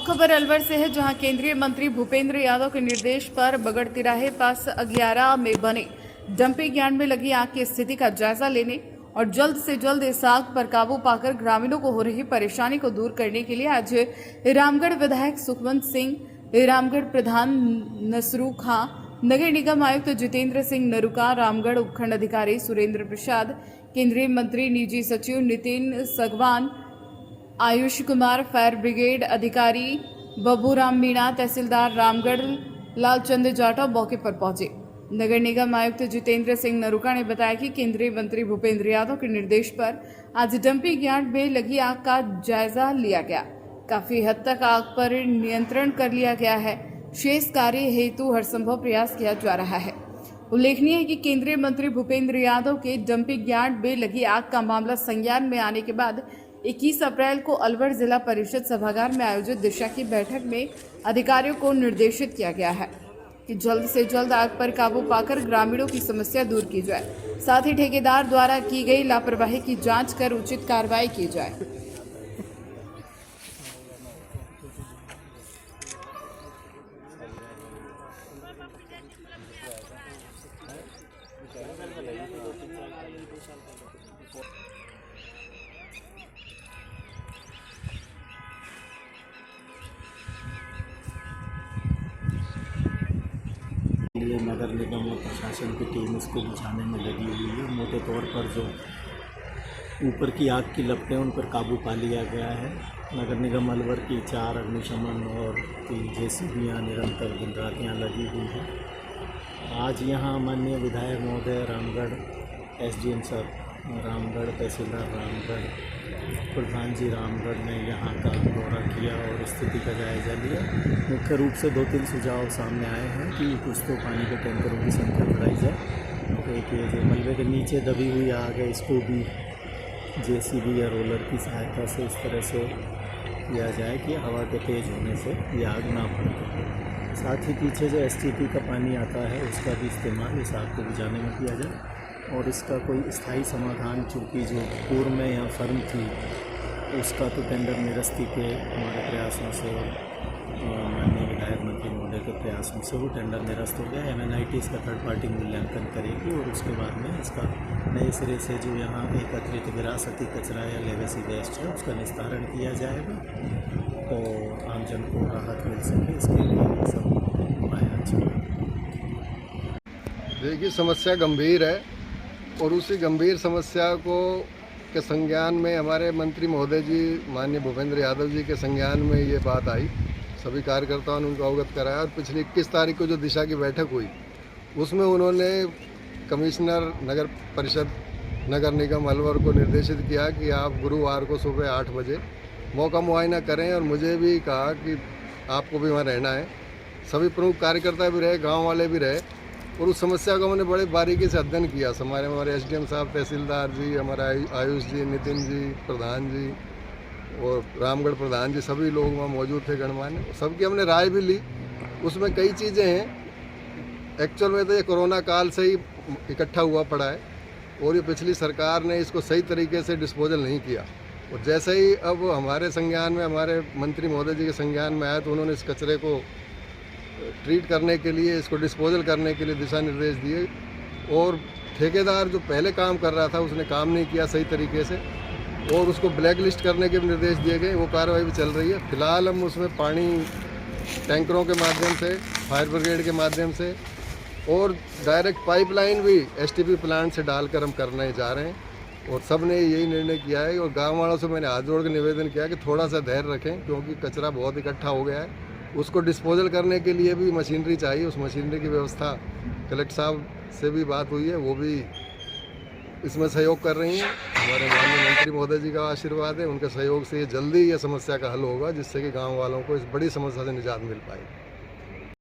खबर अलवर से है, जहां केंद्रीय मंत्री भूपेंद्र यादव के निर्देश पर बगड़ तिराहे पास 11 में बने डंपिंग यार्ड में लगी आग की स्थिति का जायजा लेने और जल्द से जल्द इस आग पर काबू पाकर ग्रामीणों को हो रही परेशानी को दूर करने के लिए आज रामगढ़ विधायक सुखवंत सिंह, रामगढ़ प्रधान नसरू खां, नगर निगम आयुक्त जितेंद्र सिंह नरुका, रामगढ़ उपखंड अधिकारी सुरेंद्र प्रसाद, केंद्रीय मंत्री निजी सचिव नितिन सगवान, आयुष कुमार, फायर ब्रिगेड अधिकारी बबूराम मीणा, तहसीलदार रामगढ़ लालचंद जाटव मौके पर पहुंचे। नगर निगम आयुक्त जितेंद्र सिंह नरुका ने बताया कि केंद्रीय मंत्री भूपेंद्र यादव के निर्देश पर आज डंपिंग यार्ड में लगी आग का जायजा लिया गया। काफी हद तक आग पर नियंत्रण कर लिया गया है। शेष कार्य हेतु हर संभव प्रयास किया जा रहा है। उल्लेखनीय है कि केंद्रीय मंत्री भूपेंद्र यादव के डंपिंग यार्ड में लगी आग का मामला संज्ञान में आने के बाद 21 अप्रैल को अलवर जिला परिषद सभागार में आयोजित दिशा की बैठक में अधिकारियों को निर्देशित किया गया है कि जल्द से जल्द आग पर काबू पाकर ग्रामीणों की समस्या दूर की जाए। साथ ही ठेकेदार द्वारा की गई लापरवाही की जांच कर उचित कार्रवाई की जाए। लिए नगर निगम और प्रशासन की टीम इसको बुझाने में लगी हुई है। मोटे तौर पर जो ऊपर की आग की लपटें उन पर काबू पा लिया गया है। नगर निगम अलवर की 4 अग्निशमन और 3 जेसीबियाँ निरंतर दिन रात यहाँ लगी हुई है। आज यहाँ माननीय विधायक महोदय, रामगढ़ एसडीएम सर रामगढ़, तहसीलदार रामगढ़, प्रधान जी रामगढ़ ने यहाँ का दौरा किया और स्थिति का जायजा लिया। मुख्य रूप से 2-3 सुझाव सामने आए हैं कि कुछ तो पानी के टैंकरों की संख्या बढ़ाई जाए। एक ये जो मलबे के नीचे दबी हुई आग है, इसको भी जेसीबी या रोलर की सहायता से इस तरह से किया जाए कि हवा के तेज़ होने से ये आग ना भड़के। साथ ही पीछे जो एसटीपी का पानी आता है उसका भी इस्तेमाल इस आग को बुझाने में किया जाए और इसका कोई स्थायी समाधान, चूँकि जो पूर्व में यहाँ फर्म थी उसका तो टेंडर निरस्ती के हमारे प्रयासों से और माननीय विधायक मंत्री महोदय के प्रयासों से वो टेंडर निरस्त हो गया। MNIT इसका थर्ड पार्टी मूल्यांकन करेगी और उसके बाद में इसका नए सिरे से जो यहाँ एकत्रित विरासती कचरा या लेगेसी वेस्ट है उसका निस्तारण किया जाएगा और आमजन को राहत मिल सके, इसके लिए सब उपाय अच्छे। देखिए, समस्या गंभीर है और उसी गंभीर समस्या को के संज्ञान में हमारे मंत्री महोदय जी माननीय भूपेंद्र यादव जी के संज्ञान में ये बात आई। सभी कार्यकर्ताओं ने उनको अवगत कराया और पिछली 21 तारीख को जो दिशा की बैठक हुई उसमें उन्होंने कमिश्नर नगर परिषद नगर निगम अलवर को निर्देशित किया कि आप गुरुवार को सुबह 8 बजे मौका मुआयना करें और मुझे भी कहा कि आपको भी वहाँ रहना है। सभी प्रमुख कार्यकर्ता भी रहे, गाँव वाले भी रहे और उस समस्या को हमने बड़े बारीकी से अध्ययन किया। हमारे एसडीएम साहब, तहसीलदार जी, हमारा आयुष जी, नितिन जी, प्रधान जी और रामगढ़ प्रधान जी, सभी लोग वहाँ मौजूद थे गणमान्य। सबकी हमने राय भी ली। उसमें कई चीज़ें हैं, एक्चुअल में तो ये कोरोना काल से ही इकट्ठा हुआ पड़ा है और ये पिछली सरकार ने इसको सही तरीके से डिस्पोजल नहीं किया और जैसे ही अब हमारे संज्ञान में, हमारे मंत्री महोदय जी के संज्ञान में आया तो उन्होंने इस कचरे को ट्रीट करने के लिए, इसको डिस्पोजल करने के लिए दिशा निर्देश दिए और ठेकेदार जो पहले काम कर रहा था उसने काम नहीं किया सही तरीके से और उसको ब्लैक लिस्ट करने के भी निर्देश दिए गए। वो कार्रवाई भी चल रही है। फिलहाल हम उसमें पानी टैंकरों के माध्यम से, फायर ब्रिगेड के माध्यम से और डायरेक्ट पाइपलाइन भी एसटीपी प्लांट से डालकर हम करने जा रहे हैं और सब ने यही निर्णय किया है। और गाँव वालों से मैंने हाथ जोड़ के निवेदन किया कि थोड़ा सा धैर्य रखें क्योंकि कचरा बहुत इकट्ठा हो गया है। उसको डिस्पोजल करने के लिए भी मशीनरी चाहिए। उस मशीनरी की व्यवस्था कलेक्टर साहब से भी बात हुई है, वो भी इसमें सहयोग कर रही हैं। हमारे माननीय मंत्री महोदय जी का आशीर्वाद है, उनके सहयोग से ये जल्दी ये समस्या का हल होगा जिससे कि गांव वालों को इस बड़ी समस्या से निजात मिल पाए।